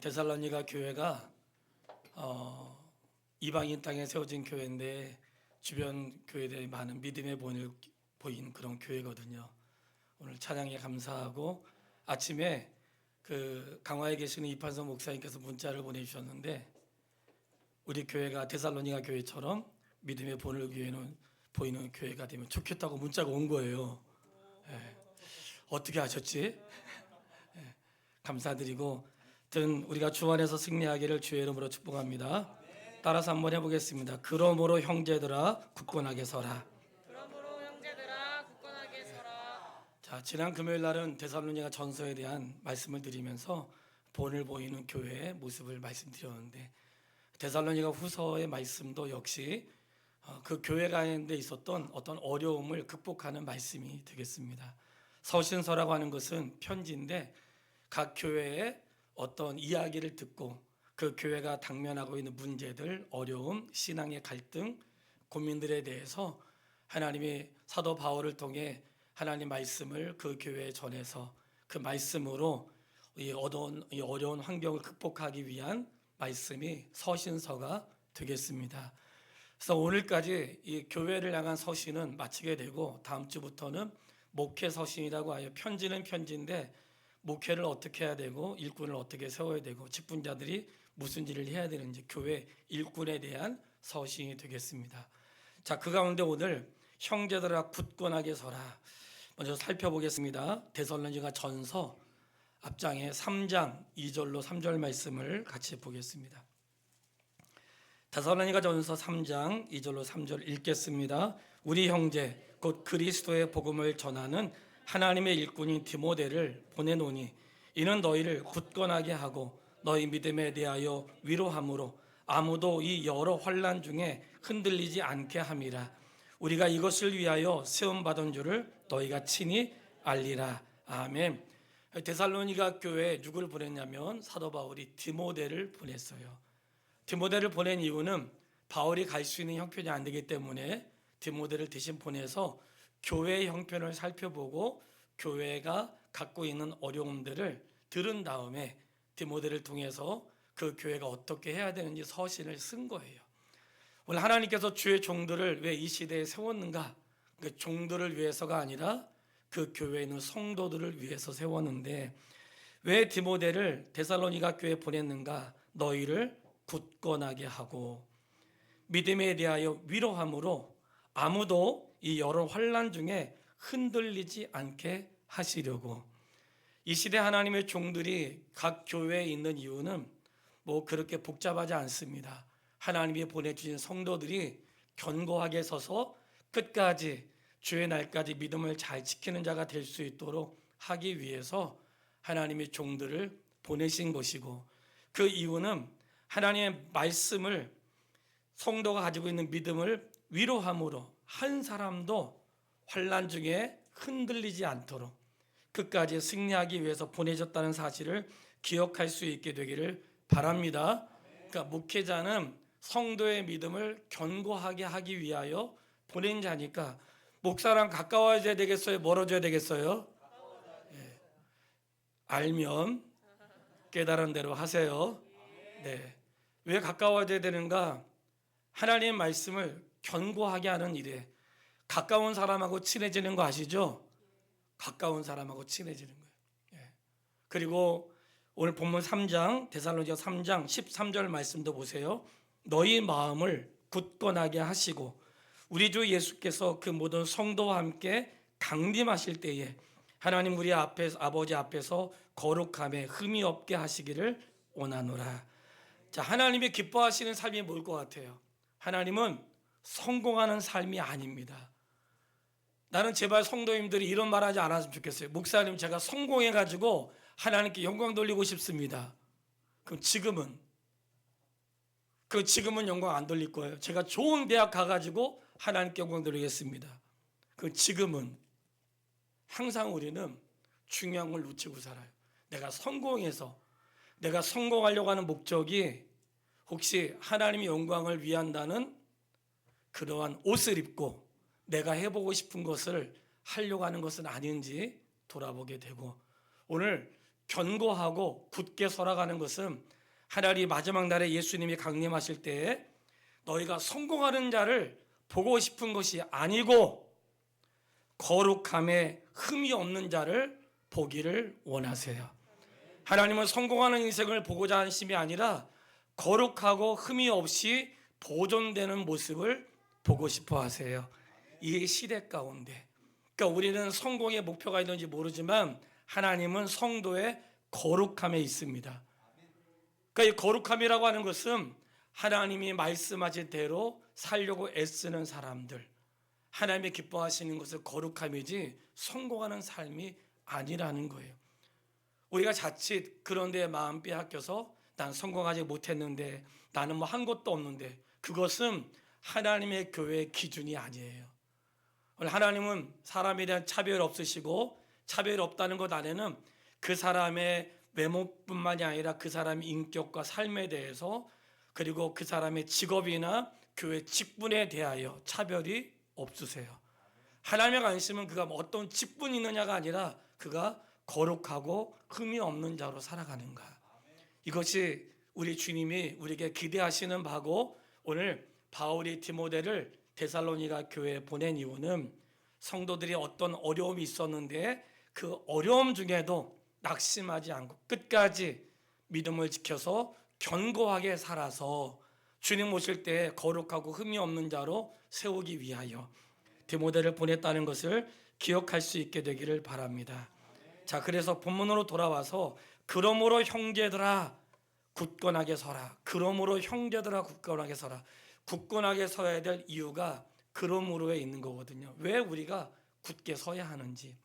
데살로니가 교회가 이방인 땅에 세워진 교회인데 주변 교회들이 많은 믿음의 본을 보인 그런 교회거든요. 오늘 찬양에 감사하고 아침에 그 강화에 계시는 이판선 목사님께서 문자를 보내주셨는데 우리 교회가 데살로니가 교회처럼 믿음의 본을 보이는 교회가 되면 좋겠다고 문자가 온 거예요. 예. 어떻게 하셨지? 예. 감사드리고 하여튼 우리가 주 안에서 승리하기를 주의 이름으로 축복합니다. 따라서 한번 해보겠습니다. 그러므로 형제들아 굳건하게 서라. 그러므로 형제들아 굳건하게 서라. 자, 지난 금요일 날은 데살로니가 전서에 대한 말씀을 드리면서 본을 보이는 교회의 모습을 말씀드렸는데 데살로니가 후서의 말씀도 역시 그 교회 가운데 있었던 어떤 어려움을 극복하는 말씀이 되겠습니다. 서신서라고 하는 것은 편지인데 각 교회의 어떤 이야기를 듣고 그 교회가 당면하고 있는 문제들, 어려움, 신앙의 갈등, 고민들에 대해서 하나님이 사도 바울을 통해 하나님 말씀을 그 교회에 전해서 그 말씀으로 이 어려운 환경을 극복하기 위한 말씀이 서신서가 되겠습니다. 그래서 오늘까지 이 교회를 향한 서신은 마치게 되고 다음 주부터는 목회 서신이라고 하여 편지는 편지인데 목회를 어떻게 해야 되고 일꾼을 어떻게 세워야 되고 직분자들이 무슨 일을 해야 되는지 교회 일꾼에 대한 서신이 되겠습니다. 자, 그 가운데 오늘 형제들아 굳건하게 서라. 먼저 살펴보겠습니다. 데살로니가 전서 앞장에 3장 2절로 3절 말씀을 같이 보겠습니다. 데살로니가 전서 3장 2절로 3절 읽겠습니다. 우리 형제 곧 그리스도의 복음을 전하는 하나님의 일꾼인 디모데를 보내노니 이는 너희를 굳건하게 하고 너희 믿음에 대하여 위로함으로 아무도 이 여러 환난 중에 흔들리지 않게 함이라. 우리가 이것을 위하여 세움받은 줄을 너희가 친히 알리라. 아멘. 데살로니가 교회에 누구를 보냈냐면 사도 바울이 디모데를 보냈어요. 디모데를 보낸 이유는 바울이 갈 수 있는 형편이 안 되기 때문에 디모데를 대신 보내서 교회의 형편을 살펴보고 교회가 갖고 있는 어려움들을 들은 다음에 디모데를 통해서 그 교회가 어떻게 해야 되는지 서신을 쓴 거예요. 오늘 하나님께서 주의 종들을 왜 이 시대에 세웠는가? 그 종들을 위해서가 아니라 그 교회에 있는 성도들을 위해서 세웠는데 왜 디모데를 데살로니가 교회에 보냈는가? 너희를 굳건하게 하고 믿음에 대하여 위로함으로 아무도 이 여러 환난 중에 흔들리지 않게 하시려고. 이 시대 하나님의 종들이 각 교회에 있는 이유는 뭐 그렇게 복잡하지 않습니다. 하나님이 보내주신 성도들이 견고하게 서서 끝까지 주의 날까지 믿음을 잘 지키는 자가 될 수 있도록 하기 위해서 하나님의 종들을 보내신 것이고 그 이유는 하나님의 말씀을 성도가 가지고 있는 믿음을 위로함으로 한 사람도 환난 중에 흔들리지 않도록 끝까지 승리하기 위해서 보내졌다는 사실을 기억할 수 있게 되기를 바랍니다. 그러니까 목회자는 성도의 믿음을 견고하게 하기 위하여 보낸 자니까 목사랑 가까워져야 되겠어요? 멀어져야 되겠어요? 알면 깨달은 대로 하세요. 네. 왜 가까워져야 되는가? 하나님의 말씀을 견고하게 하는 일에 가까운 사람하고 친해지는 거 아시죠? 가까운 사람하고 친해지는 거예요. 예. 그리고 오늘 본문 3장 데살로니가 3장 13절 말씀도 보세요. 너희 마음을 굳건하게 하시고 우리 주 예수께서 그 모든 성도와 함께 강림하실 때에 하나님 우리 앞에서 아버지 앞에서 거룩함에 흠이 없게 하시기를 원하노라. 자, 하나님이 기뻐하시는 삶이 뭘 것 같아요? 하나님은 성공하는 삶이 아닙니다. 나는 제발 성도님들이 이런 말 하지 않았으면 좋겠어요. 목사님 제가 성공해가지고 하나님께 영광 돌리고 싶습니다. 그럼 지금은 영광 안 돌릴 거예요. 제가 좋은 대학 가가지고 하나님께 영광 돌리겠습니다. 그 지금은 항상 우리는 중요한 걸 놓치고 살아요. 내가 성공하려고 하는 목적이 혹시 하나님의 영광을 위한다는 그러한 옷을 입고 내가 해보고 싶은 것을 하려고 하는 것은 아닌지 돌아보게 되고 오늘 견고하고 굳게 서라가는 것은 하나님 마지막 날에 예수님이 강림하실 때에 너희가 성공하는 자를 보고 싶은 것이 아니고 거룩함에 흠이 없는 자를 보기를 원하세요. 하나님은 성공하는 인생을 보고자 하심이 아니라 거룩하고 흠이 없이 보존되는 모습을 보고 싶어 하세요. 이 시대 가운데, 그러니까 우리는 성공의 목표가 있는지 모르지만 하나님은 성도의 거룩함에 있습니다. 그러니까 이 거룩함이라고 하는 것은 하나님이 말씀하신 대로 살려고 애쓰는 사람들, 하나님이 기뻐하시는 것은 거룩함이지 성공하는 삶이 아니라는 거예요. 우리가 자칫 그런 데에 마음 빼앗겨서 난 성공하지 못했는데, 나는 뭐 한 것도 없는데, 그것은 하나님의 교회의 기준이 아니에요. 하나님은 사람에 대한 차별 없으시고, 차별 없다는 것 안에는 그 사람의 외모뿐만이 아니라 그 사람의 인격과 삶에 대해서, 그리고 그 사람의 직업이나 교회 직분에 대하여 차별이 없으세요. 하나님의 관심은 그가 어떤 직분이 있느냐가 아니라 그가 거룩하고 흠이 없는 자로 살아가는가. 이것이 우리 주님이 우리에게 기대하시는 바고, 오늘 바울이 디모데를 데살로니가 교회에 보낸 이유는 성도들이 어떤 어려움이 있었는데 그 어려움 중에도 낙심하지 않고 끝까지 믿음을 지켜서 견고하게 살아서 주님 오실 때 거룩하고 흠이 없는 자로 세우기 위하여 디모데를 보냈다는 것을 기억할 수 있게 되기를 바랍니다. 자, 그래서 본문으로 돌아와서 그러므로 형제들아 굳건하게 서라. 그러므로 형제들아 굳건하게 서라. 굳건하게 서야 될 이유가 그러므로에 있는 거거든요. 왜 우리가 굳게 서야 하는지.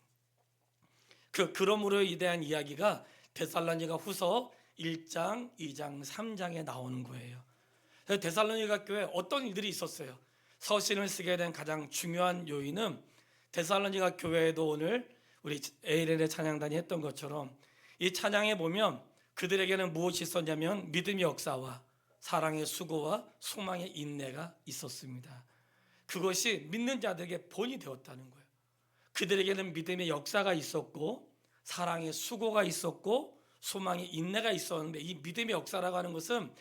그러므로에 대한 이야기가 데살로니가 후서 1장, 2장, 3장에 나오는 거예요. 데살로니가 교회에 어떤 일들이 있었어요. 서신을 쓰게 된 가장 중요한 요인은 데살로니가 교회에도 오늘 우리 ALL의 찬양단이 했던 것처럼 이 찬양에 보면 그들에게는 무엇이 있었냐면 믿음의 역사와 사랑의 수고와 소망의 인내가 있었습니다. 그것이 믿는 자들에게 본이 되었다는 거예요. 그들에게는 믿음의 역사가 있었고 사랑의 수고가 있었고 소망의 인내가 있었는데, 이 믿음의 역사라고 하는 것은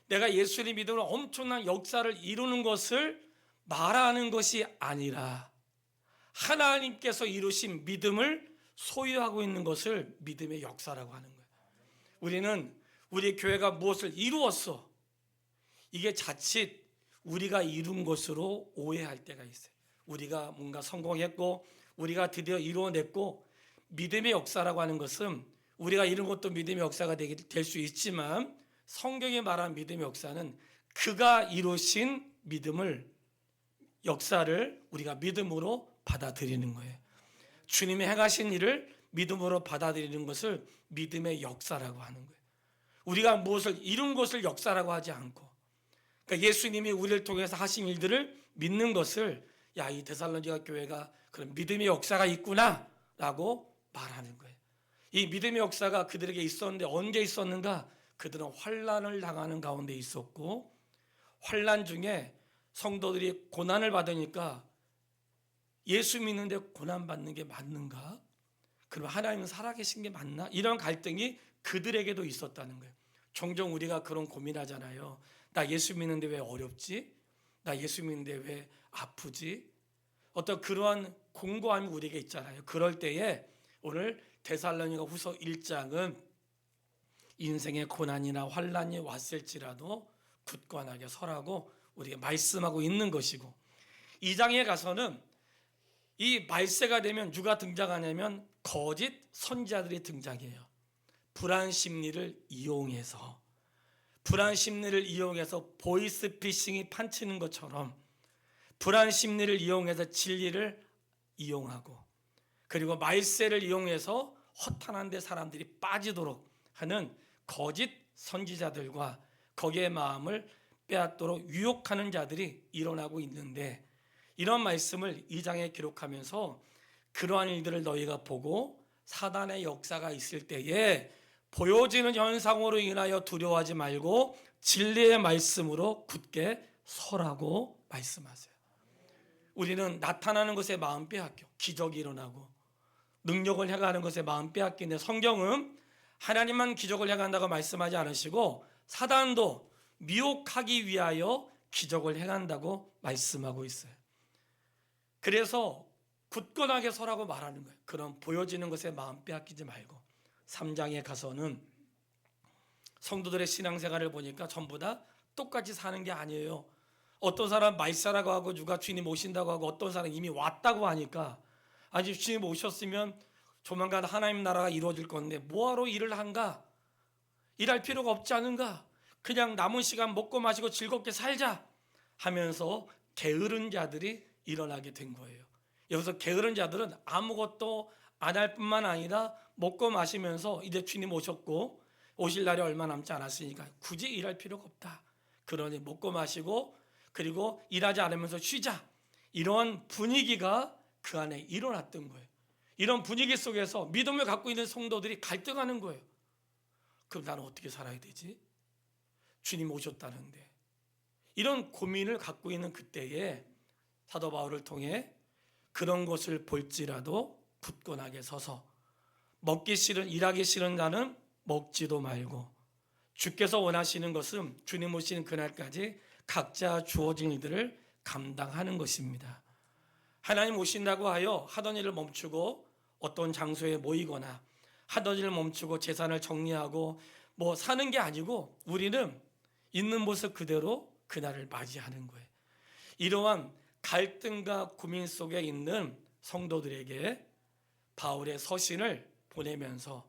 내가 예수를 믿음으로 엄청난 역사를 이루는 것을 말하는 것이 아니라 하나님께서 이루신 믿음을 소유하고 있는 것을 믿음의 역사라고 하는 거예요. 우리는 우리 교회가 무엇을 이루었어, 이게 자칫 우리가 이룬 것으로 오해할 때가 있어요. 우리가 뭔가 성공했고 우리가 드디어 이루어냈고, 믿음의 역사라고 하는 것은 우리가 이룬 것도 믿음의 역사가 될 수 있지만 성경이 말한 믿음의 역사는 그가 이루신 믿음을, 역사를 우리가 믿음으로 받아들이는 거예요. 주님이 행하신 일을 믿음으로 받아들이는 것을 믿음의 역사라고 하는 거예요. 우리가 무엇을 이룬 것을 역사라고 하지 않고, 그러니까 예수님이 우리를 통해서 하신 일들을 믿는 것을, 야, 이 데살로니가 교회가 그런 믿음의 역사가 있구나 라고 말하는 거예요. 이 믿음의 역사가 그들에게 있었는데 언제 있었는가? 그들은 환난을 당하는 가운데 있었고, 환난 중에 성도들이 고난을 받으니까 예수 믿는데 고난 받는 게 맞는가? 그럼 하나님은 살아계신 게 맞나? 이런 갈등이 그들에게도 있었다는 거예요. 종종 우리가 그런 고민하잖아요. 나 예수 믿는데 왜 어렵지? 나 예수 믿는데 왜 아프지? 어떤 그러한 공고함이 우리에게 있잖아요. 그럴 때에 오늘 데살로니가 후서 1장은 인생의 고난이나 환난이 왔을지라도 굳건하게 서라고 우리에게 말씀하고 있는 것이고, 2장에 가서는 이 말세가 되면 누가 등장하냐면 거짓 선지자들이 등장해요. 불안 심리를 이용해서 보이스피싱이 판치는 것처럼 불안 심리를 이용해서 진리를 이용하고, 그리고 말세를 이용해서 허탄한 데 사람들이 빠지도록 하는 거짓 선지자들과 거기에 마음을 빼앗도록 유혹하는 자들이 일어나고 있는데, 이런 말씀을 2장에 기록하면서 그러한 일들을 너희가 보고 사단의 역사가 있을 때에 보여지는 현상으로 인하여 두려워하지 말고 진리의 말씀으로 굳게 서라고 말씀하세요. 우리는 나타나는 것에 마음 빼앗겨 기적이 일어나고 능력을 행하는 것에 마음 빼앗기는데, 성경은 하나님만 기적을 행한다고 말씀하지 않으시고 사단도 미혹하기 위하여 기적을 행한다고 말씀하고 있어요. 그래서 굳건하게 서라고 말하는 거예요. 그럼 보여지는 것에 마음 빼앗기지 말고. 3장에 가서는 성도들의 신앙생활을 보니까 전부 다 똑같이 사는 게 아니에요. 어떤 사람 말사라고 하고 누가 주님 오신다고 하고 어떤 사람 이미 왔다고 하니까 아직 주님 오셨으면 조만간 하나님 나라가 이루어질 건데 뭐하러 일을 한가? 일할 필요가 없지 않은가? 그냥 남은 시간 먹고 마시고 즐겁게 살자 하면서 게으른 자들이 일어나게 된 거예요. 여기서 게으른 자들은 아무것도 안 할 뿐만 아니라 먹고 마시면서 이제 주님 오셨고 오실 날이 얼마 남지 않았으니까 굳이 일할 필요가 없다. 그러니 먹고 마시고 그리고 일하지 않으면서 쉬자. 이런 분위기가 그 안에 일어났던 거예요. 이런 분위기 속에서 믿음을 갖고 있는 성도들이 갈등하는 거예요. 그럼 나는 어떻게 살아야 되지? 주님 오셨다는데. 이런 고민을 갖고 있는 그때에 사도 바울을 통해 그런 것을 볼지라도 굳건하게 서서 먹기 싫은 일하기 싫은 자는 먹지도 말고 주께서 원하시는 것은 주님 오시는 그날까지 각자 주어진 일들을 감당하는 것입니다. 하나님 오신다고 하여 하던 일을 멈추고 어떤 장소에 모이거나 하던 일을 멈추고 재산을 정리하고 뭐 사는 게 아니고 우리는 있는 모습 그대로 그날을 맞이하는 거예요. 이러한 갈등과 고민 속에 있는 성도들에게 바울의 서신을 보내면서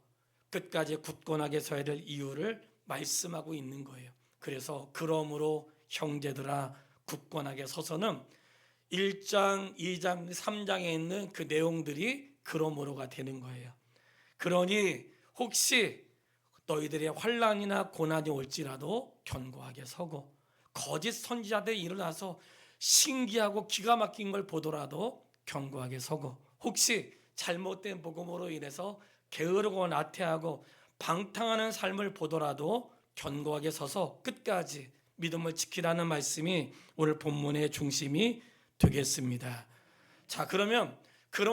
끝까지 굳건하게 서야 될 이유를 말씀하고 있는 거예요. 그래서 그러므로 형제들아 굳건하게 서서는 1장, 2장, 3장에 있는 그 내용들이 그러므로가 되는 거예요. 그러니 혹시 너희들의 환난이나 고난이 올지라도 견고하게 서고 거짓 선지자들이 일어나서 신기하고 기가 막힌 걸 보더라도 견고하게 서고 혹시 잘못된 복음으로 인해서 게으르고 나태하고 방탕하는 삶을 보더라도 견고하게 서서 끝까지 믿음을 지키라는 말씀이 오늘 본문의 중심이 되겠습니다. 자, 그러면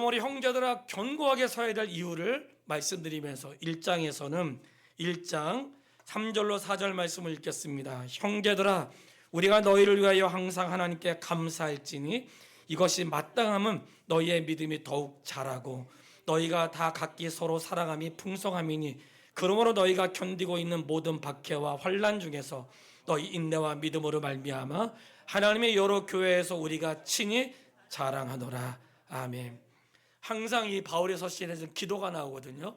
우리 형제들아 견고하게 서야 될 이유를 말씀드리면서 1장에서는 1장 3절로 4절 말씀을 읽겠습니다. 형제들아 우리가 너희를 위하여 항상 하나님께 감사할지니 이것이 마땅함은 너희의 믿음이 더욱 자라고 너희가 다 각기 서로 사랑함이 풍성함이니 그러므로 너희가 견디고 있는 모든 박해와 환난 중에서 너희 인내와 믿음으로 말미암아 하나님의 여러 교회에서 우리가 친히 자랑하노라. 아멘. 항상 이 바울의 서신에서 기도가 나오거든요.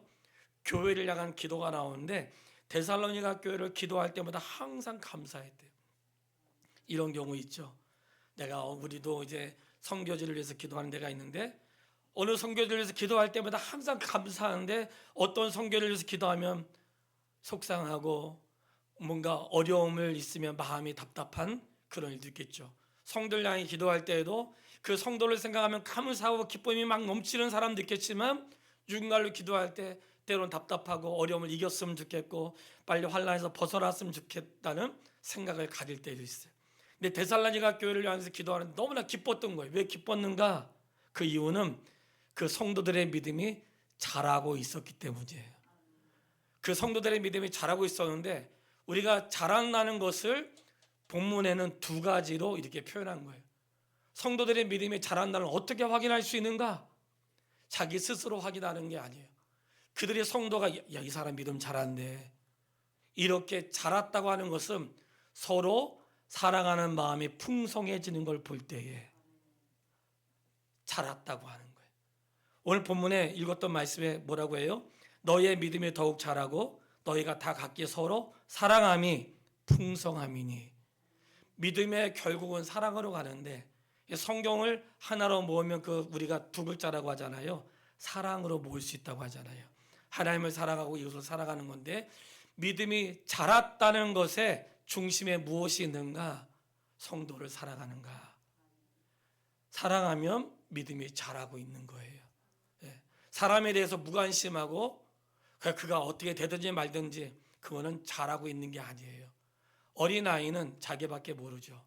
교회를 향한 기도가 나오는데 데살로니가 교회를 기도할 때마다 항상 감사했대요. 이런 경우 있죠. 우리도 이제 선교지를 위해서 기도하는 데가 있는데 어느 선교지를 위해서 기도할 때마다 항상 감사하는데 어떤 선교를 위해서 기도하면 속상하고 뭔가 어려움을 있으면 마음이 답답한 그런 일도 있겠죠. 성도를 향해 기도할 때에도 그 성도를 생각하면 감사하고 기쁨이 막 넘치는 사람도 있겠지만 누군가를 기도할 때 때로는 답답하고 어려움을 이겼으면 좋겠고 빨리 환난에서 벗어났으면 좋겠다는 생각을 가질 때도 있어요. 근데 데살로니가 교회를 향해서 기도하는 너무나 기뻤던 거예요. 왜 기뻤는가? 그 이유는 그 성도들의 믿음이 자라고 있었기 때문이에요. 그 성도들의 믿음이 자라고 있었는데 우리가 자란다는 것을 본문에는 두 가지로 이렇게 표현한 거예요. 성도들의 믿음이 자란다는 걸 어떻게 확인할 수 있는가? 자기 스스로 확인하는 게 아니에요. 그들의 성도가 이 사람 믿음 자란대 이렇게 자랐다고 하는 것은 서로 사랑하는 마음이 풍성해지는 걸 볼 때에 자랐다고 하는 거예요. 오늘 본문에 읽었던 말씀에 뭐라고 해요? 너희의 믿음이 더욱 자라고 너희가 다 각기 서로 사랑함이 풍성함이니. 믿음의 결국은 사랑으로 가는데 성경을 하나로 모으면 우리가 두 글자라고 하잖아요. 사랑으로 모을 수 있다고 하잖아요. 하나님을 사랑하고 이웃을 사랑하는 건데 믿음이 자랐다는 것에 중심에 무엇이 있는가? 성도를 사랑하는가? 사랑하면 믿음이 자라고 있는 거예요. 사람에 대해서 무관심하고 그가 어떻게 되든지 말든지 그거는 자라고 있는 게 아니에요. 어린아이는 자기밖에 모르죠.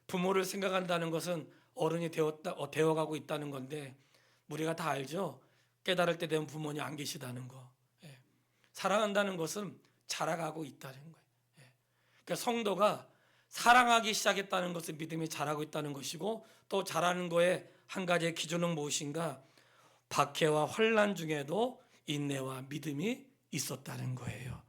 부모를 생각한다는 것은 어른이 되어가고 있다는 건데 우리가 다 알죠. 깨달을 때 되면 부모님 안 계시다는 거. 사랑한다는 것은 자라가고 있다는 거예요. 그러니까 성도가 사랑하기 시작했다는 것은 믿음이 자라고 있다는 것이고, 또 자라는 거에 한 가지의 기준은 무엇인가? 박해와 환난 중에도 인내와 믿음이 있었다는 거예요.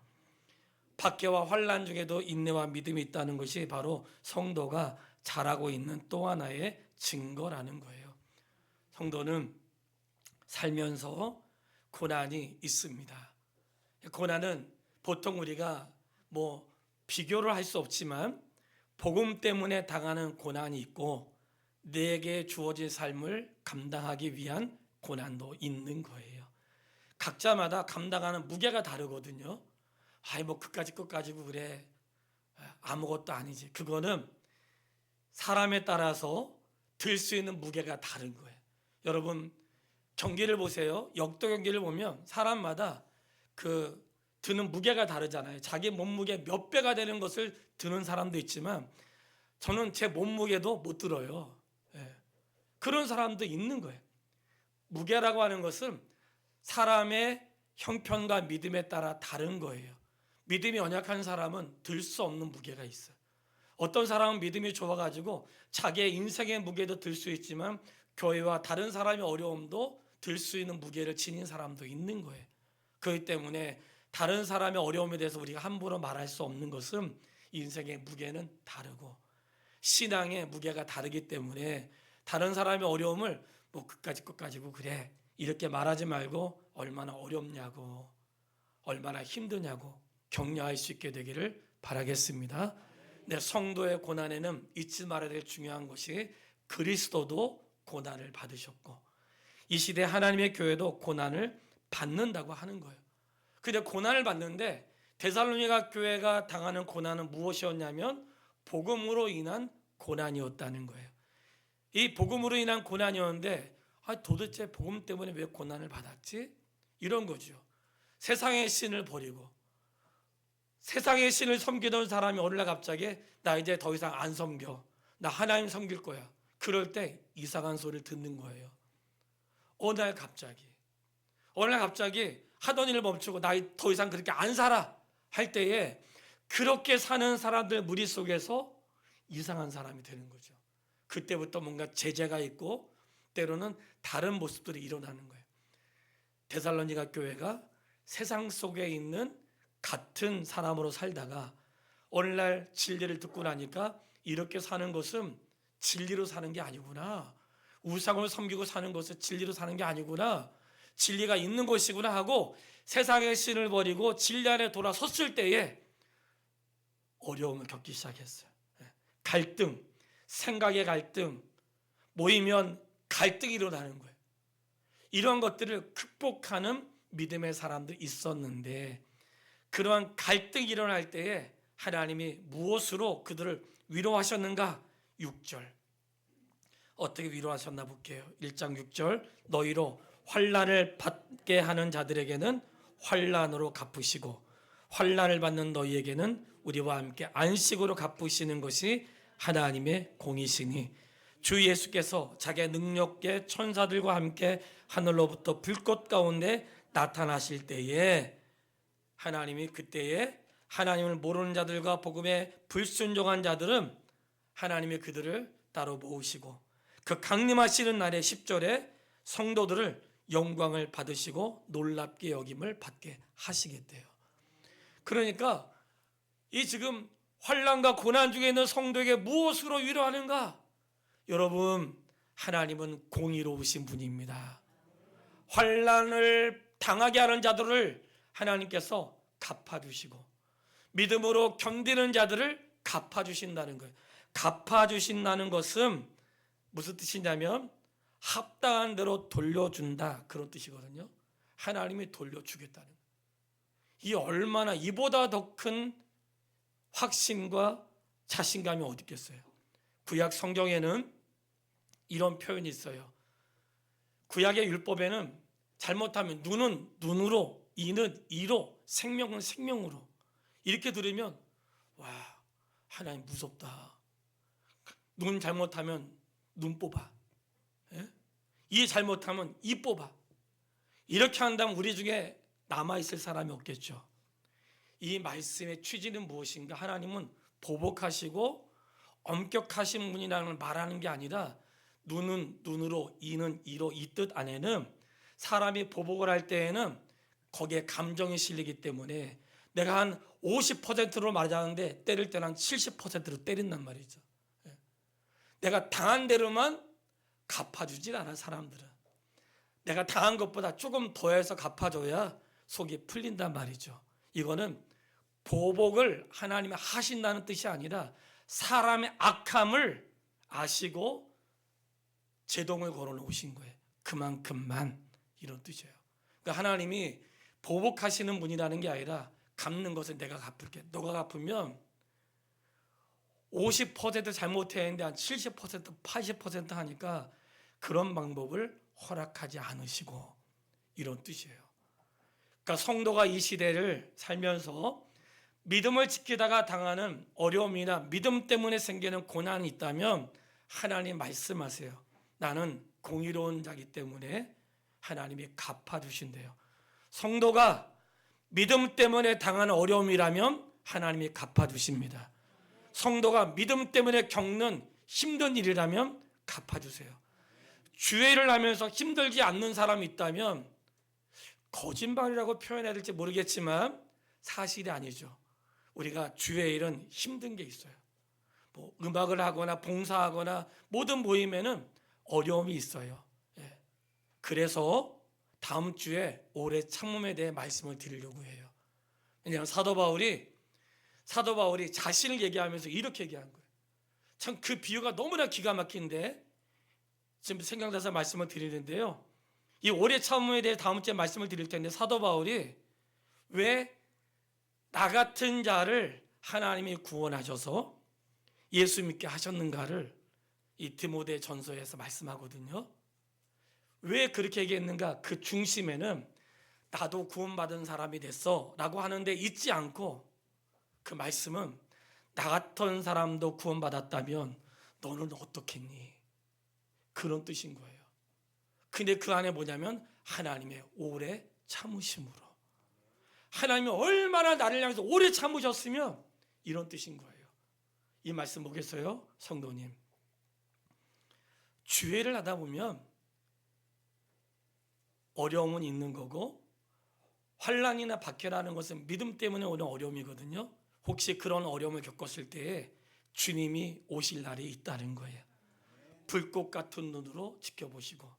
박해와 환난 중에도 인내와 믿음이 있다는 것이 바로 성도가 자라고 있는 또 하나의 증거라는 거예요. 성도는 살면서 고난이 있습니다. 고난은 보통 우리가 비교를 할 수 없지만 복음 때문에 당하는 고난이 있고, 내게 주어진 삶을 감당하기 위한 고난도 있는 거예요. 각자마다 감당하는 무게가 다르거든요. 그까짓 것 가지고 그래, 아무것도 아니지. 그거는 사람에 따라서 들 수 있는 무게가 다른 거예요. 여러분, 경기를 보세요. 역도 경기를 보면 사람마다 그 드는 무게가 다르잖아요. 자기 몸무게 몇 배가 되는 것을 드는 사람도 있지만, 저는 제 몸무게도 못 들어요. 그런 사람도 있는 거예요. 무게라고 하는 것은 사람의 형편과 믿음에 따라 다른 거예요. 믿음이 연약한 사람은 들 수 없는 무게가 있어요. 어떤 사람은 믿음이 좋아가지고 자기의 인생의 무게도 들 수 있지만, 교회와 다른 사람의 어려움도 들 수 있는 무게를 지닌 사람도 있는 거예요. 그렇기 때문에 다른 사람의 어려움에 대해서 우리가 함부로 말할 수 없는 것은 인생의 무게는 다르고 신앙의 무게가 다르기 때문에, 다른 사람의 어려움을 그까짓 것 가지고 그래, 이렇게 말하지 말고 얼마나 어렵냐고, 얼마나 힘드냐고 격려할 수 있게 되기를 바라겠습니다. 성도의 고난에는 잊지 말아야 될 중요한 것이, 그리스도도 고난을 받으셨고 이 시대 하나님의 교회도 고난을 받는다고 하는 거예요. 근데 고난을 받는데 데살로니가 교회가 당하는 고난은 무엇이었냐면 복음으로 인한 고난이었다는 거예요. 이 복음으로 인한 고난이었는데, 도대체 복음 때문에 왜 고난을 받았지? 이런 거죠. 세상의 신을 버리고 세상의 신을 섬기던 사람이 어느 날 갑자기 나 이제 더 이상 안 섬겨, 나 하나님 섬길 거야. 그럴 때 이상한 소리를 듣는 거예요. 어느 날 갑자기 하던 일을 멈추고 나 더 이상 그렇게 안 살아 할 때에, 그렇게 사는 사람들 무리 속에서 이상한 사람이 되는 거죠. 그때부터 뭔가 제재가 있고 때로는 다른 모습들이 일어나는 거예요. 데살로니가 교회가 세상 속에 있는 같은 사람으로 살다가 오늘날 진리를 듣고 나니까, 이렇게 사는 것은 진리로 사는 게 아니구나, 우상을 섬기고 사는 것은 진리로 사는 게 아니구나, 진리가 있는 것이구나 하고 세상의 신을 버리고 진리 안에 돌아섰을 때에 어려움을 겪기 시작했어요. 갈등, 생각의 갈등, 모이면 갈등이 일어나는 거예요. 이런 것들을 극복하는 믿음의 사람도 있었는데, 그러한 갈등이 일어날 때에 하나님이 무엇으로 그들을 위로하셨는가? 6절 어떻게 위로하셨나 볼게요. 1장 6절 너희로 환난을 받게 하는 자들에게는 환난으로 갚으시고 환난을 받는 너희에게는 우리와 함께 안식으로 갚으시는 것이 하나님의 공이시니, 주 예수께서 자기의 능력계 천사들과 함께 하늘로부터 불꽃 가운데 나타나실 때에, 하나님이 그때에 하나님을 모르는 자들과 복음에 불순종한 자들은 하나님이 그들을 따로 모으시고, 그 강림하시는 날의 10절에 성도들을 영광을 받으시고 놀랍게 여김을 받게 하시겠대요. 그러니까 이 지금 환난과 고난 중에 있는 성도에게 무엇으로 위로하는가? 여러분, 하나님은 공의로우신 분입니다. 환난을 당하게 하는 자들을 하나님께서 갚아주시고 믿음으로 견디는 자들을 갚아주신다는 거예요. 갚아주신다는 것은 무슨 뜻이냐면 합당한 대로 돌려준다, 그런 뜻이거든요. 하나님이 돌려주겠다는 거예요. 이 얼마나 이보다 더 큰 확신과 자신감이 어디 있겠어요. 구약 성경에는 이런 표현이 있어요. 구약의 율법에는 잘못하면 눈은 눈으로, 이는 이로, 생명은 생명으로, 이렇게 들으면 와, 하나님 무섭다. 눈 잘못하면 눈 뽑아, 이 잘못하면 이 뽑아. 이렇게 한다면 우리 중에 남아있을 사람이 없겠죠. 이 말씀의 취지는 무엇인가? 하나님은 보복하시고 엄격하신 분이라는 걸 말하는 게 아니라 눈은 눈으로, 이는 이로, 이 뜻 안에는 사람이 보복을 할 때에는 거기에 감정이 실리기 때문에 내가 한 50%로 말하는데 때릴 때는 한 70%로 때린단 말이죠. 내가 당한 대로만 갚아주질 않아. 사람들은 내가 당한 것보다 조금 더해서 갚아줘야 속이 풀린단 말이죠. 이거는 보복을 하나님이 하신다는 뜻이 아니라 사람의 악함을 아시고 제동을 걸어 놓으신 거예요. 그만큼만, 이런 뜻이에요. 그러니까 하나님이 보복하시는 분이라는 게 아니라 갚는 것은 내가 갚을게. 너가 갚으면 50% 잘못했는데 한 70%, 80% 하니까 그런 방법을 허락하지 않으시고, 이런 뜻이에요. 그러니까 성도가 이 시대를 살면서 믿음을 지키다가 당하는 어려움이나 믿음 때문에 생기는 고난이 있다면 하나님 말씀하세요. 나는 공의로운 자기 때문에 하나님이 갚아주신대요. 성도가 믿음 때문에 당하는 어려움이라면 하나님이 갚아주십니다. 성도가 믿음 때문에 겪는 힘든 일이라면 갚아주세요. 주의를 하면서 힘들지 않는 사람이 있다면 거짓말이라고 표현해야 될지 모르겠지만 사실이 아니죠. 우리가 주의 일은 힘든 게 있어요. 뭐 음악을 하거나 봉사하거나 모든 모임에는 어려움이 있어요. 그래서 다음 주에 오래 참음에 대해 말씀을 드리려고 해요. 왜냐하면 사도 바울이 자신을 얘기하면서 이렇게 얘기한 거예요. 참 그 비유가 너무나 기가 막힌데 지금 생각나서 말씀을 드리는데요. 이 오래 참음에 대해 다음 주에 말씀을 드릴 텐데 사도 바울이 왜 나 같은 자를 하나님이 구원하셔서 예수 믿게 하셨는가를 이 디모데 전서에서 말씀하거든요. 왜 그렇게 얘기했는가? 그 중심에는 나도 구원받은 사람이 됐어 라고 하는데 있지 않고, 그 말씀은 나 같은 사람도 구원받았다면 너는 어떻겠니? 그런 뜻인 거예요. 근데 그 안에 뭐냐면 하나님의 오래 참으심으로, 하나님이 얼마나 나를 향해서 오래 참으셨으면, 이런 뜻인 거예요. 이 말씀 뭐겠어요? 성도님, 주회를 하다 보면 어려움은 있는 거고 환난이나 박해라는 것은 믿음 때문에 오는 어려움이거든요. 혹시 그런 어려움을 겪었을 때에 주님이 오실 날이 있다는 거예요. 불꽃 같은 눈으로 지켜보시고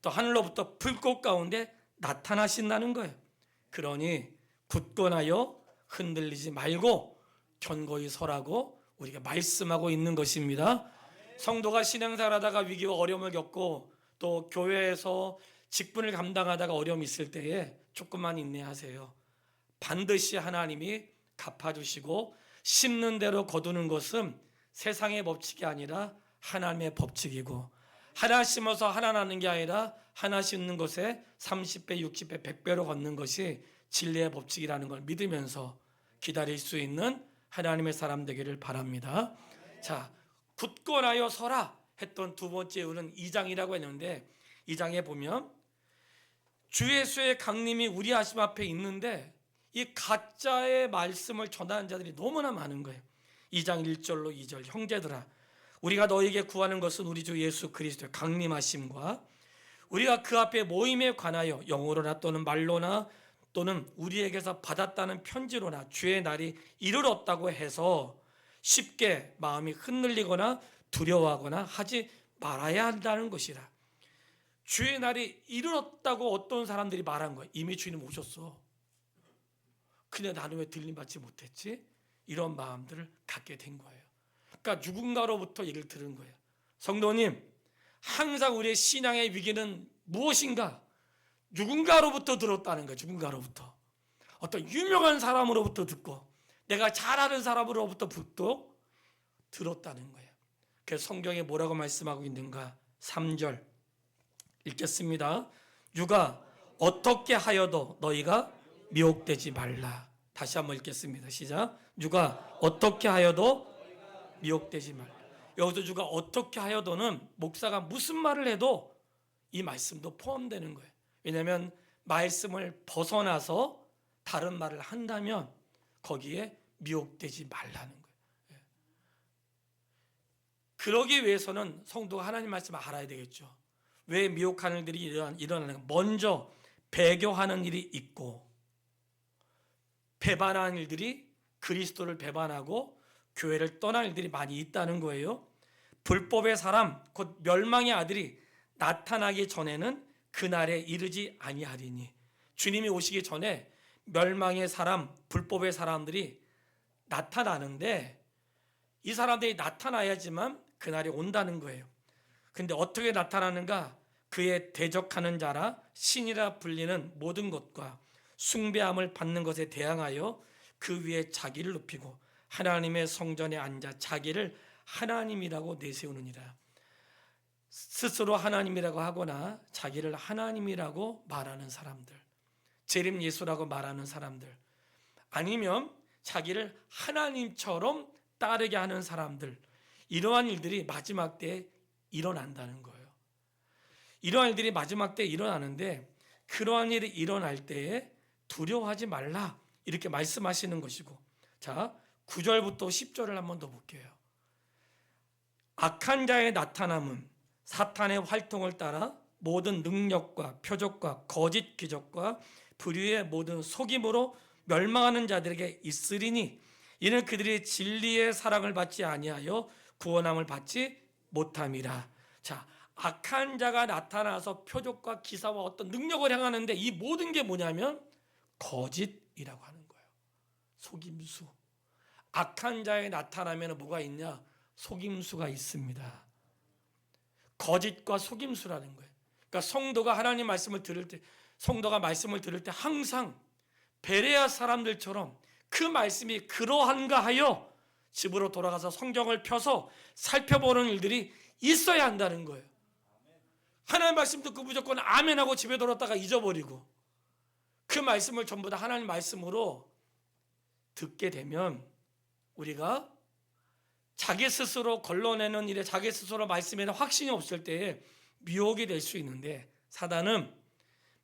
또 하늘로부터 불꽃 가운데 나타나신다는 거예요. 그러니 굳건하여 흔들리지 말고 견고히 서라고 우리가 말씀하고 있는 것입니다. 성도가 신앙생활하다가 위기와 어려움을 겪고 또 교회에서 직분을 감당하다가 어려움이 있을 때에 조금만 인내하세요. 반드시 하나님이 갚아주시고 심는 대로 거두는 것은 세상의 법칙이 아니라 하나님의 법칙이고, 하나 심어서 하나 나는 게 아니라 하나 심는 것에 30배, 60배, 100배로 걷는 것이 진리의 법칙이라는 걸 믿으면서 기다릴 수 있는 하나님의 사람 되기를 바랍니다. 자, 굳건하여 서라 했던 두 번째 이유는 2장이라고 했는데, 2장에 보면 주 예수의 강림이 우리 하심 앞에 있는데 이 가짜의 말씀을 전하는 자들이 너무나 많은 거예요. 2장 1절로 2절, 형제들아 우리가 너에게 구하는 것은 우리 주 예수 그리스도의 강림하심과 우리가 그 앞에 모임에 관하여 영어로나 또는 말로나 또는 우리에게서 받았다는 편지로나 주의 날이 이르렀다고 해서 쉽게 마음이 흔들리거나 두려워하거나 하지 말아야 한다는 것이라. 주의 날이 이르렀다고 어떤 사람들이 말한 거예요. 이미 주님 오셨어. 근데 나는 왜 들림받지 못했지? 이런 마음들을 갖게 된 거예요. 그러니까 누군가로부터 얘기를 들은 거예요. 성도님, 항상 우리의 신앙의 위기는 무엇인가? 누군가로부터 들었다는 거예요. 누군가로부터. 어떤 유명한 사람으로부터 듣고 내가 잘 아는 사람으로부터 들었다는 거예요. 그래서 성경에 뭐라고 말씀하고 있는가? 3절 읽겠습니다. 누가 어떻게 하여도 너희가 미혹되지 말라. 다시 한번 읽겠습니다. 시작. 누가 어떻게 하여도 미혹되지 말라. 여기서 누가 어떻게 하여도는 목사가 무슨 말을 해도 이 말씀도 포함되는 거예요. 왜냐하면 말씀을 벗어나서 다른 말을 한다면 거기에 미혹되지 말라는 거예요. 그러기 위해서는 성도가 하나님 말씀을 알아야 되겠죠. 왜 미혹하는 일들이 일어나는가? 먼저 배교하는 일이 있고, 배반하는 일들이 그리스도를 배반하고 교회를 떠나는 일들이 많이 있다는 거예요. 불법의 사람 곧 멸망의 아들이 나타나기 전에는 그날에 이르지 아니하리니, 주님이 오시기 전에 멸망의 사람, 불법의 사람들이 나타나는데 이 사람들이 나타나야지만 그날이 온다는 거예요. 근데 어떻게 나타나는가? 그의 대적하는 자라 신이라 불리는 모든 것과 숭배함을 받는 것에 대항하여 그 위에 자기를 높이고 하나님의 성전에 앉아 자기를 하나님이라고 내세우느니라. 스스로 하나님이라고 하거나 자기를 하나님이라고 말하는 사람들, 재림 예수라고 말하는 사람들, 아니면 자기를 하나님처럼 따르게 하는 사람들, 이러한 일들이 마지막 때에 일어난다는 거예요. 이러한 일들이 마지막 때에 일어나는데, 그러한 일이 일어날 때에 두려워하지 말라 이렇게 말씀하시는 것이고, 자 9절부터 10절을 한번 더 볼게요. 악한 자의 나타남은 사탄의 활동을 따라 모든 능력과 표적과 거짓 기적과 불의의 모든 속임으로 멸망하는 자들에게 있으리니, 이는 그들이 진리의 사랑을 받지 아니하여 구원함을 받지 못함이라. 자, 악한 자가 나타나서 표적과 기사와 어떤 능력을 행하는데 이 모든 게 뭐냐면 거짓이라고 하는 거예요. 속임수. 악한 자에 나타나면 뭐가 있냐? 속임수가 있습니다. 거짓과 속임수라는 거예요. 그러니까 성도가 하나님 말씀을 들을 때, 성도가 말씀을 들을 때 항상 베레아 사람들처럼 그 말씀이 그러한가 하여 집으로 돌아가서 성경을 펴서 살펴보는 일들이 있어야 한다는 거예요. 하나님 말씀 듣고 무조건 아멘하고 집에 돌아왔다가 잊어버리고, 그 말씀을 전부 다 하나님 말씀으로 듣게 되면 우리가 자기 스스로 걸러내는 일에, 자기 스스로 말씀에는 확신이 없을 때에 미혹이 될 수 있는데, 사단은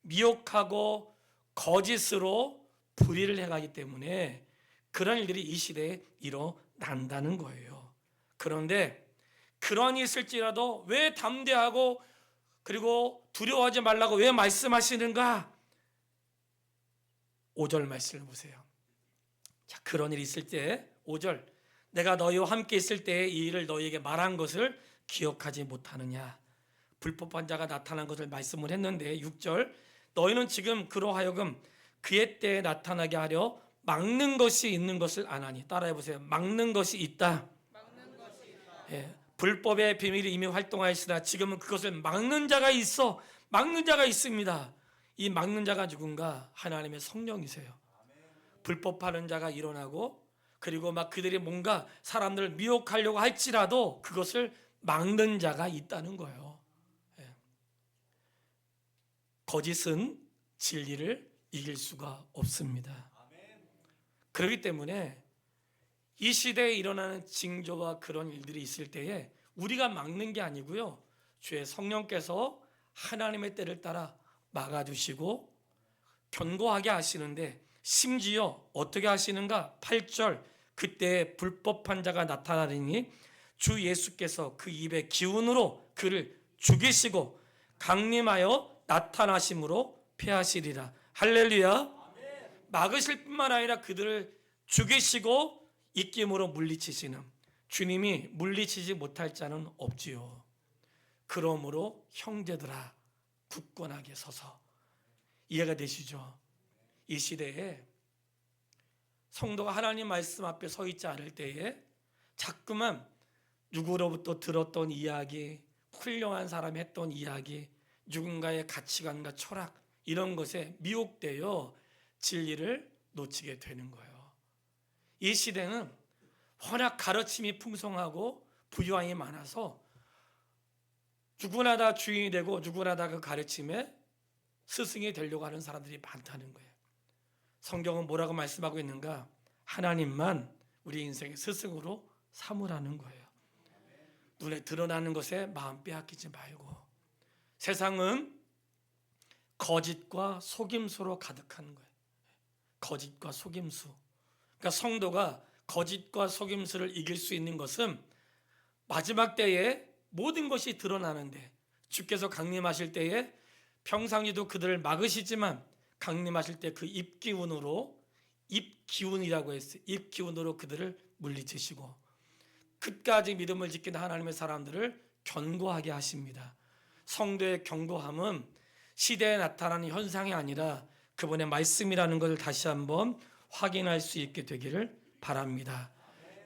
미혹하고 거짓으로 불의를 해가기 때문에 그런 일들이 이 시대에 일어난다는 거예요. 그런데 그런 일이 있을지라도 왜 담대하고 그리고 두려워하지 말라고 왜 말씀하시는가? 5절 말씀을 보세요. 자, 그런 일이 있을 때 5절, 내가 너희와 함께 있을 때에 이 일을 너희에게 말한 것을 기억하지 못하느냐. 불법한 자가 나타난 것을 말씀을 했는데 6절, 너희는 지금 그로 하여금 그의 때에 나타나게 하려 막는 것이 있는 것을 아나니. 따라해 보세요. 막는 것이 있다. 막는 것이 있다. 예, 불법의 비밀이 이미 활동하였으나 지금은 그것을 막는 자가 있어. 막는 자가 있습니다. 이 막는 자가 누군가? 하나님의 성령이세요. 불법하는 자가 일어나고, 그리고 막 그들이 뭔가 사람들을 미혹하려고 할지라도 그것을 막는 자가 있다는 거예요. 예. 거짓은 진리를 이길 수가 없습니다. 그렇기 때문에 이 시대에 일어나는 징조와 그런 일들이 있을 때에 우리가 막는 게 아니고요, 주의 성령께서 하나님의 때를 따라 막아주시고 견고하게 하시는데, 심지어 어떻게 하시는가? 8절, 그때 불법한 자가 나타나리니 주 예수께서 그 입의 기운으로 그를 죽이시고 강림하여 나타나심으로 패하시리라. 할렐루야. 막으실 뿐만 아니라 그들을 죽이시고 입김으로 물리치시는, 주님이 물리치지 못할 자는 없지요. 그러므로 형제들아 굳건하게 서서. 이해가 되시죠? 이 시대에 성도가 하나님 말씀 앞에 서 있지 않을 때에 자꾸만 누구로부터 들었던 이야기, 훌륭한 사람이 했던 이야기, 누군가의 가치관과 철학, 이런 것에 미혹되어 진리를 놓치게 되는 거예요. 이 시대는 워낙 가르침이 풍성하고 부유함이 많아서 누구나 다 주인이 되고 누구나 다 그 가르침에 스승이 되려고 하는 사람들이 많다는 거예요. 성경은 뭐라고 말씀하고 있는가? 하나님만 우리 인생의 스승으로 삼으라는 거예요. 눈에 드러나는 것에 마음 빼앗기지 말고. 세상은 거짓과 속임수로 가득한 거예요. 거짓과 속임수. 그러니까 성도가 거짓과 속임수를 이길 수 있는 것은 마지막 때에 모든 것이 드러나는데, 주께서 강림하실 때에 평상시도 그들을 막으시지만 강림하실 때 그 입기운으로, 입기운이라고 했어요. 입기운으로 그들을 물리치시고 끝까지 믿음을 지키는 하나님의 사람들을 견고하게 하십니다. 성도의 견고함은 시대에 나타나는 현상이 아니라 그분의 말씀이라는 것을 다시 한번 확인할 수 있게 되기를 바랍니다.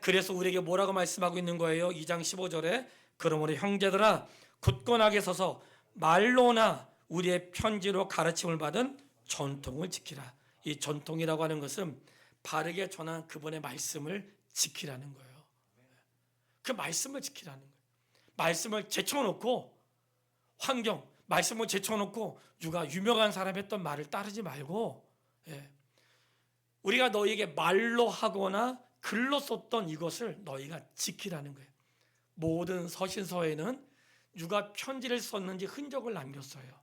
그래서 우리에게 뭐라고 말씀하고 있는 거예요? 2장 15절에 그러므로 형제들아 굳건하게 서서 말로나 우리의 편지로 가르침을 받은 전통을 지키라. 이 전통이라고 하는 것은 바르게 전한 그분의 말씀을 지키라는 거예요. 그 말씀을 지키라는 거예요. 말씀을 제쳐놓고 환경, 말씀을 제쳐놓고 누가 유명한 사람이 했던 말을 따르지 말고, 우리가 너희에게 말로 하거나 글로 썼던 이것을 너희가 지키라는 거예요. 모든 서신서에는 누가 편지를 썼는지 흔적을 남겼어요.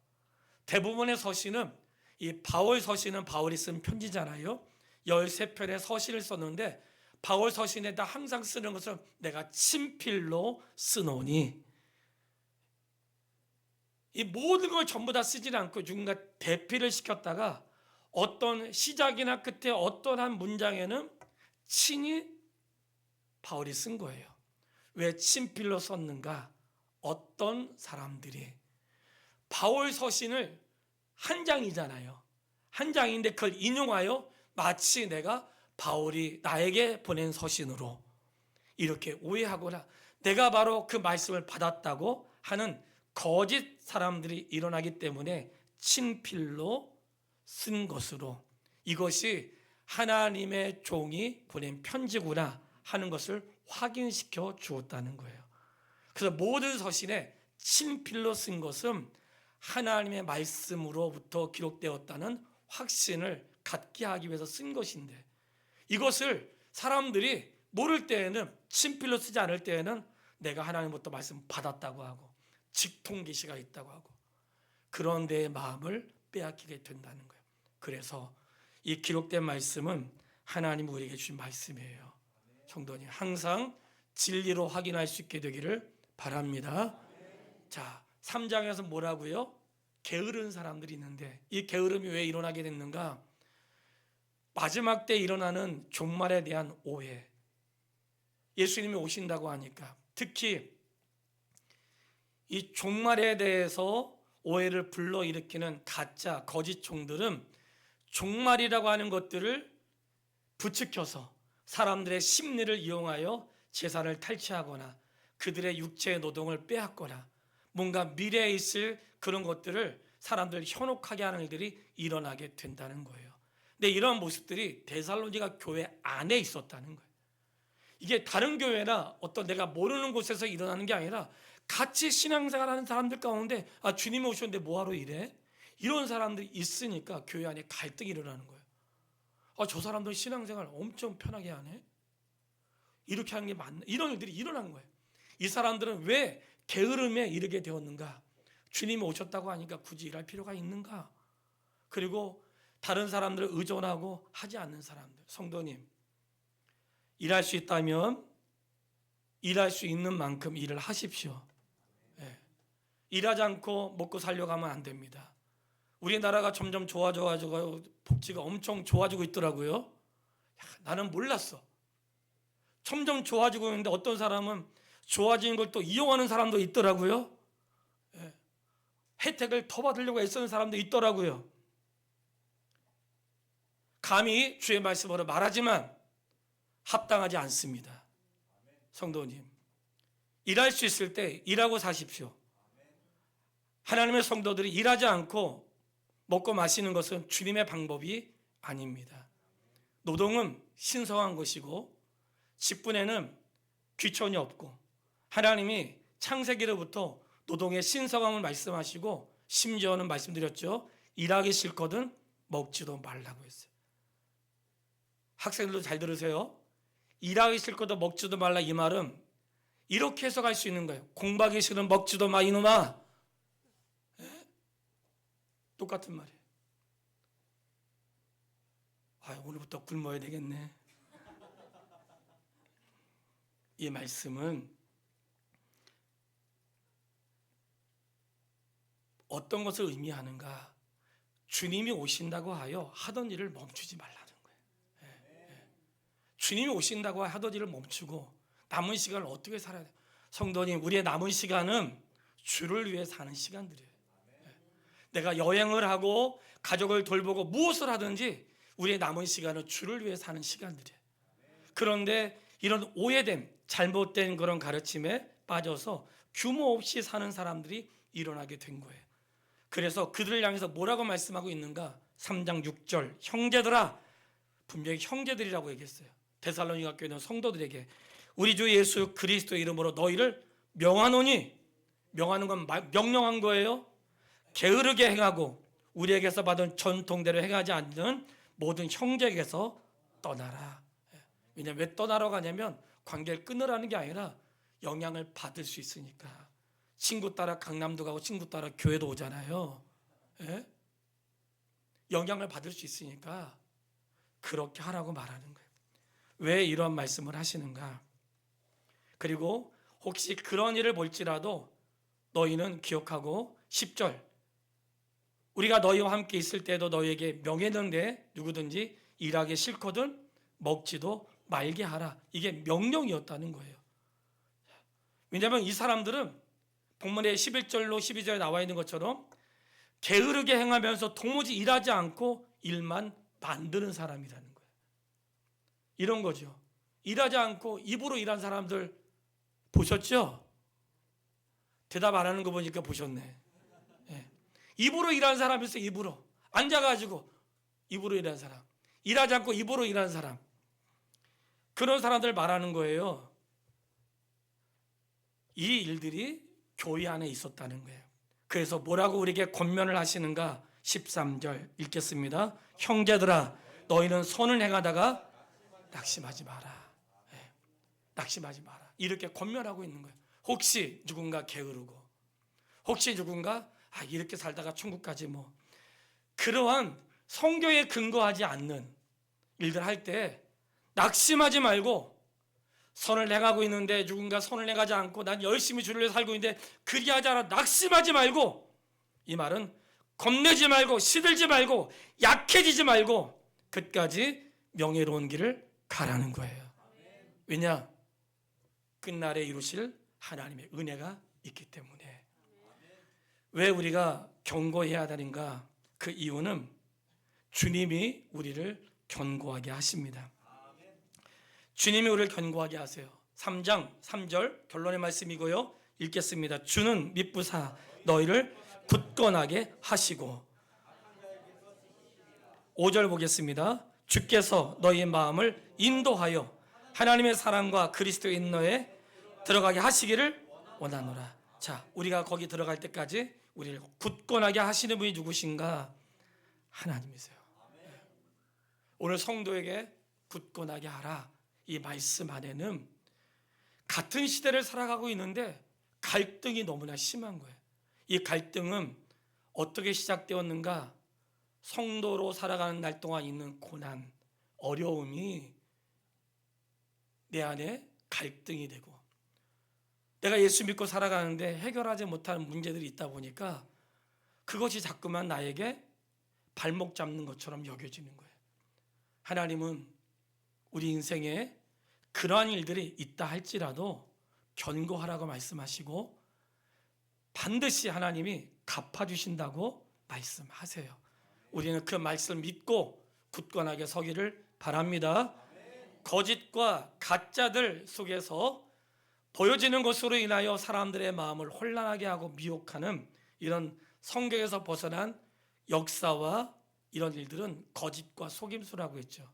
대부분의 서신은, 이 바울 서신은 바울이 쓴 편지잖아요. 13편의 서신을 썼는데 바울 서신에다 항상 쓰는 것은 내가 친필로 쓰노니, 이 모든 걸 전부 다 쓰지 않고 누군가 대피를 시켰다가 어떤 시작이나 끝에 어떤 한 문장에는 친히 바울이 쓴 거예요. 왜 친필로 썼는가? 어떤 사람들이 바울 서신을 한 장이잖아요. 한 장인데 그걸 인용하여 마치 내가 바울이 나에게 보낸 서신으로 이렇게 오해하거나 내가 바로 그 말씀을 받았다고 하는 거짓 사람들이 일어나기 때문에 친필로 쓴 것으로 이것이 하나님의 종이 보낸 편지구나 하는 것을 확인시켜 주었다는 거예요. 그래서 모든 서신에 친필로 쓴 것은 하나님의 말씀으로부터 기록되었다는 확신을 갖게 하기 위해서 쓴 것인데, 이것을 사람들이 모를 때에는, 친필로 쓰지 않을 때에는 내가 하나님부터 말씀 받았다고 하고 직통계시가 있다고 하고 그런 데의 마음을 빼앗기게 된다는 거예요. 그래서 이 기록된 말씀은 하나님 우리에게 주신 말씀이에요. 성도님 항상 진리로 확인할 수 있게 되기를 바랍니다. 자, 3장에서 뭐라고요? 게으른 사람들이 있는데 이 게으름이 왜 일어나게 됐는가? 마지막 때 일어나는 종말에 대한 오해. 예수님이 오신다고 하니까 특히 이 종말에 대해서 오해를 불러일으키는 가짜 거짓 종들은 종말이라고 하는 것들을 부추겨서 사람들의 심리를 이용하여 재산을 탈취하거나 그들의 육체의 노동을 빼앗거나 뭔가 미래에 있을 그런 것들을 사람들을 현혹하게 하는 일들이 일어나게 된다는 거예요. 근데 이런 모습들이 데살로니가 교회 안에 있었다는 거예요. 이게 다른 교회나 어떤 내가 모르는 곳에서 일어나는 게 아니라 같이 신앙생활하는 사람들 가운데 주님이 오셨는데 뭐하러 이래? 이런 사람들이 있으니까 교회 안에 갈등이 일어나는 거예요. 저 사람들 신앙생활 엄청 편하게 하네? 이렇게 하는 게 맞나? 이런 일들이 일어난 거예요. 이 사람들은 왜 게으름에 이르게 되었는가? 주님이 오셨다고 하니까 굳이 일할 필요가 있는가? 그리고 다른 사람들을 의존하고 하지 않는 사람들, 성도님, 일할 수 있다면 일할 수 있는 만큼 일을 하십시오. 일하지 않고 먹고 살려고 하면 안 됩니다. 우리나라가 점점 좋아져가지고 복지가 엄청 좋아지고 있더라고요. 나는 몰랐어. 점점 좋아지고 있는데 어떤 사람은 좋아지는 걸 또 이용하는 사람도 있더라고요. 혜택을 더 받으려고 애쓰는 사람도 있더라고요. 감히 주의 말씀으로 말하지만 합당하지 않습니다. 성도님, 일할 수 있을 때 일하고 사십시오. 하나님의 성도들이 일하지 않고 먹고 마시는 것은 주님의 방법이 아닙니다. 노동은 신성한 것이고 직분에는 귀천이 없고 하나님이 창세기로부터 노동의 신성함을 말씀하시고 심지어는 말씀드렸죠. 일하기 싫거든 먹지도 말라고 했어요. 학생들도 잘 들으세요. 일하기 싫거든 먹지도 말라 이 말은 이렇게 해석할 수 있는 거예요. 공부하기 싫으면 먹지도 마 이놈아. 또 똑같은 말이에요. 오늘부터 굶어야 되겠네. 이 말씀은 어떤 것을 의미하는가? 주님이 오신다고 하여 하던 일을 멈추지 말라는 거예요. 주님이 오신다고 하던 일을 멈추고 남은 시간을 어떻게 살아야 돼요? 성도님, 우리의 남은 시간은 주를 위해 사는 시간들이에요. 내가 여행을 하고 가족을 돌보고 무엇을 하든지 우리의 남은 시간은 주를 위해 사는 시간들이에요. 그런데 이런 오해된 잘못된 그런 가르침에 빠져서 규모 없이 사는 사람들이 일어나게 된 거예요. 그래서 그들을 향해서 뭐라고 말씀하고 있는가? 3장 6절, 형제들아, 분명히 형제들이라고 얘기했어요. 데살로니가 교회 있는 성도들에게 우리 주 예수 그리스도의 이름으로 너희를 명하노니, 명하는 건 명령한 거예요. 게으르게 행하고 우리에게서 받은 전통대로 행하지 않는 모든 형제에게서 떠나라. 왜냐하면 왜 떠나러 가냐면 관계를 끊으라는 게 아니라 영향을 받을 수 있으니까. 친구 따라 강남도 가고 친구 따라 교회도 오잖아요. 영향을 받을 수 있으니까 그렇게 하라고 말하는 거예요. 왜 이런 말씀을 하시는가? 그리고 혹시 그런 일을 볼지라도 너희는 기억하고 10절, 우리가 너희와 함께 있을 때도 너희에게 명했는데 누구든지 일하기 싫거든 먹지도 말게 하라. 이게 명령이었다는 거예요. 왜냐하면 이 사람들은 본문의 11절로 12절에 나와 있는 것처럼 게으르게 행하면서 도무지 일하지 않고 일만 만드는 사람이라는 거예요. 이런 거죠. 일하지 않고 입으로 일한 사람들 보셨죠? 대답 안 하는 거 보니까 보셨네. 입으로 일하는 사람이 있어요. 입으로 앉아가지고 입으로 일하는 사람, 일하지 않고 입으로 일하는 사람, 그런 사람들 말하는 거예요. 이 일들이 교회 안에 있었다는 거예요. 그래서 뭐라고 우리에게 권면을 하시는가? 13절 읽겠습니다. 형제들아, 너희는 선을 행하다가 낙심하지 마라. 낙심하지 마라. 이렇게 권면하고 있는 거예요. 혹시 누군가 게으르고, 혹시 누군가 이렇게 살다가 천국까지 뭐, 그러한 성경에 근거하지 않는 일들 할 때 낙심하지 말고, 선을 행하고 있는데 누군가 선을 행하지 않고 난 열심히 주를 위해 살고 있는데 그리하지 않아 낙심하지 말고, 이 말은 겁내지 말고 시들지 말고 약해지지 말고 끝까지 명예로운 길을 가라는 거예요. 왜냐? 끝날에 이루실 하나님의 은혜가 있기 때문에. 왜 우리가 경고해야 하는가? 그 이유는 주님이 우리를 견고하게 하십니다. 주님이 우리를 견고하게 하세요. 3장 3절 결론의 말씀이고요. 읽겠습니다. 주는 미쁘사 너희를 굳건하게 하시고. 5절 보겠습니다. 주께서 너희의 마음을 인도하여 하나님의 사랑과 그리스도의 인너에 들어가게 하시기를 원하노라. 자, 우리가 거기 들어갈 때까지 우리를 굳건하게 하시는 분이 누구신가? 하나님이세요. 오늘 성도에게 굳건하게 하라. 이 말씀 안에는 같은 시대를 살아가고 있는데 갈등이 너무나 심한 거예요. 이 갈등은 어떻게 시작되었는가? 성도로 살아가는 날 동안 있는 고난, 어려움이 내 안에 갈등이 되고, 내가 예수 믿고 살아가는데 해결하지 못하는 문제들이 있다 보니까 그것이 자꾸만 나에게 발목 잡는 것처럼 여겨지는 거예요. 하나님은 우리 인생에 그러한 일들이 있다 할지라도 견고하라고 말씀하시고 반드시 하나님이 갚아주신다고 말씀하세요. 우리는 그 말씀을 믿고 굳건하게 서기를 바랍니다. 거짓과 가짜들 속에서 보여지는 것으로 인하여 사람들의 마음을 혼란하게 하고 미혹하는 이런 성경에서 벗어난 역사와 이런 일들은 거짓과 속임수라고 했죠.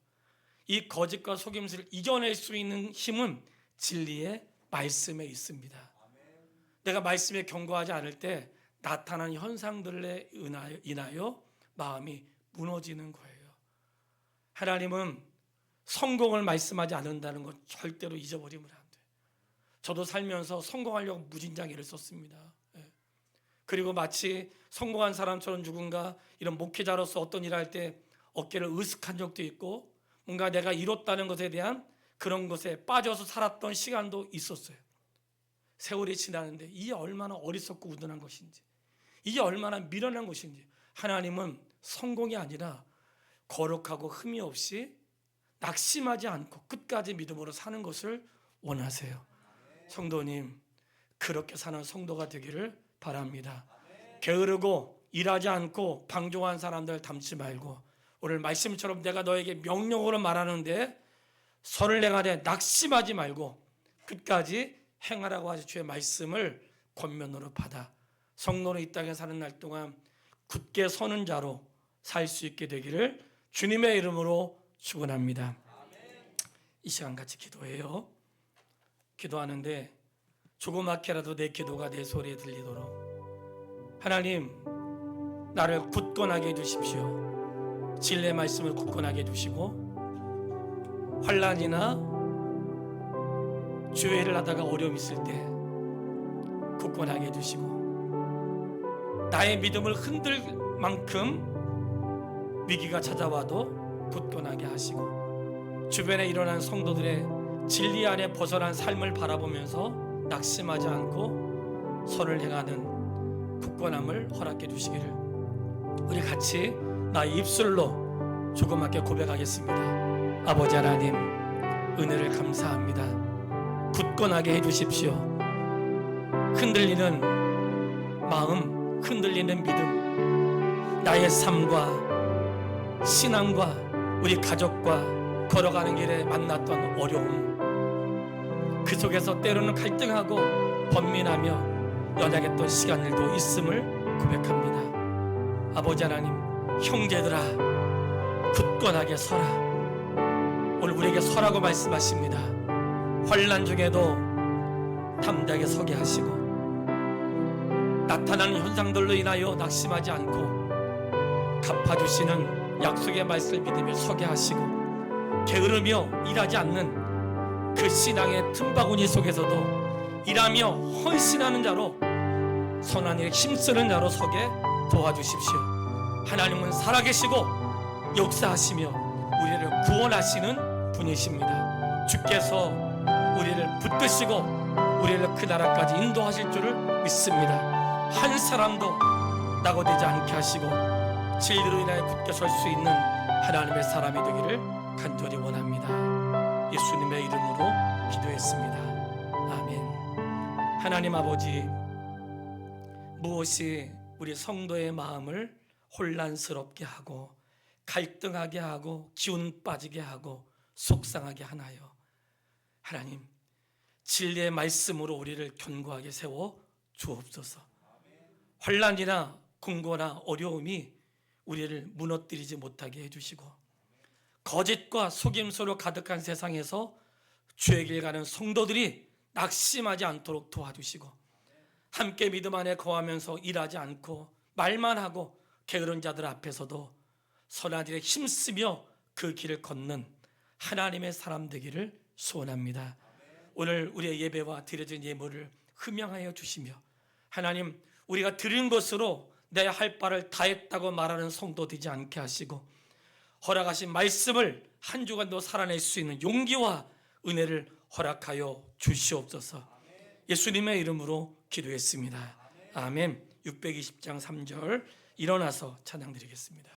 이 거짓과 속임수를 이겨낼 수 있는 힘은 진리의 말씀에 있습니다. 내가 말씀에 견고하지 않을 때 나타나는 현상들에 인하여 마음이 무너지는 거예요. 하나님은 성공을 말씀하지 않는다는 것 절대로 잊어버리면 안 돼요. 저도 살면서 성공하려고 무진장 애를 썼습니다. 그리고 마치 성공한 사람처럼 누군가 이런 목회자로서 어떤 일을 할 때 어깨를 으쓱한 적도 있고 뭔가 내가 이뤘다는 것에 대한 그런 것에 빠져서 살았던 시간도 있었어요. 세월이 지나는데 이게 얼마나 어리석고 우둔한 것인지, 이게 얼마나 미련한 것인지. 하나님은 성공이 아니라 거룩하고 흠이 없이 낙심하지 않고 끝까지 믿음으로 사는 것을 원하세요. 성도님, 그렇게 사는 성도가 되기를 바랍니다. 게으르고 일하지 않고 방종한 사람들 닮지 말고, 오늘 말씀처럼 내가 너에게 명령으로 말하는데 선을 행하되 낙심하지 말고 끝까지 행하라고 하시 주의 말씀을 권면으로 받아 성도로 이 땅에 사는 날 동안 굳게 서는 자로 살 수 있게 되기를 주님의 이름으로 축원합니다. 이 시간 같이 기도해요. 기도하는데 조그맣게라도 내 기도가 내 소리에 들리도록 하나님, 나를 굳건하게 해주십시오. 진리의 말씀을 굳건하게 해주시고, 환난이나 주의를 하다가 어려움 있을 때 굳건하게 해주시고, 나의 믿음을 흔들 만큼 위기가 찾아와도 굳건하게 하시고, 주변에 일어난 성도들의 진리 안에 벗어난 삶을 바라보면서 낙심하지 않고 선을 행하는 굳건함을 허락해 주시기를 우리 같이 나의 입술로 조그맣게 고백하겠습니다. 아버지 하나님, 은혜를 감사합니다. 굳건하게 해주십시오. 흔들리는 마음, 흔들리는 믿음, 나의 삶과 신앙과 우리 가족과 걸어가는 길에 만났던 어려움, 그 속에서 때로는 갈등하고 번민하며 연약했던 시간들도 있음을 고백합니다. 아버지 하나님, 형제들아 굳건하게 서라. 오늘 우리에게 서라고 말씀하십니다. 환난 중에도 담대하게 서게 하시고, 나타나는 현상들로 인하여 낙심하지 않고 갚아주시는 약속의 말씀을 믿으며 서게 하시고, 게으르며 일하지 않는 그 신앙의 틈바구니 속에서도 일하며 헌신하는 자로, 선한 일에 힘쓰는 자로 서게 도와주십시오. 하나님은 살아계시고 역사하시며 우리를 구원하시는 분이십니다. 주께서 우리를 붙드시고 우리를 그 나라까지 인도하실 줄을 믿습니다. 한 사람도 낙오되지 않게 하시고 진리로 인하여 굳게 설 수 있는 하나님의 사람이 되기를 간절히 원합니다. 예수님의 이름으로 기도했습니다. 아멘. 하나님 아버지, 무엇이 우리 성도의 마음을 혼란스럽게 하고 갈등하게 하고 기운 빠지게 하고 속상하게 하나요? 하나님, 진리의 말씀으로 우리를 견고하게 세워 주옵소서. 환난이나 공고나 어려움이 우리를 무너뜨리지 못하게 해주시고, 거짓과 속임수로 가득한 세상에서 주의 길 가는 성도들이 낙심하지 않도록 도와주시고, 함께 믿음 안에 거하면서 일하지 않고 말만 하고 게으른 자들 앞에서도 선한 일에 힘쓰며 그 길을 걷는 하나님의 사람 되기를 소원합니다. 오늘 우리의 예배와 드려진 예물을 흠양하여 주시며, 하나님, 우리가 드린 것으로 내 할 바를 다했다고 말하는 성도 되지 않게 하시고, 허락하신 말씀을 한 주간도 살아낼 수 있는 용기와 은혜를 허락하여 주시옵소서. 예수님의 이름으로 기도했습니다. 아멘. 620장 3절 일어나서 찬양 드리겠습니다.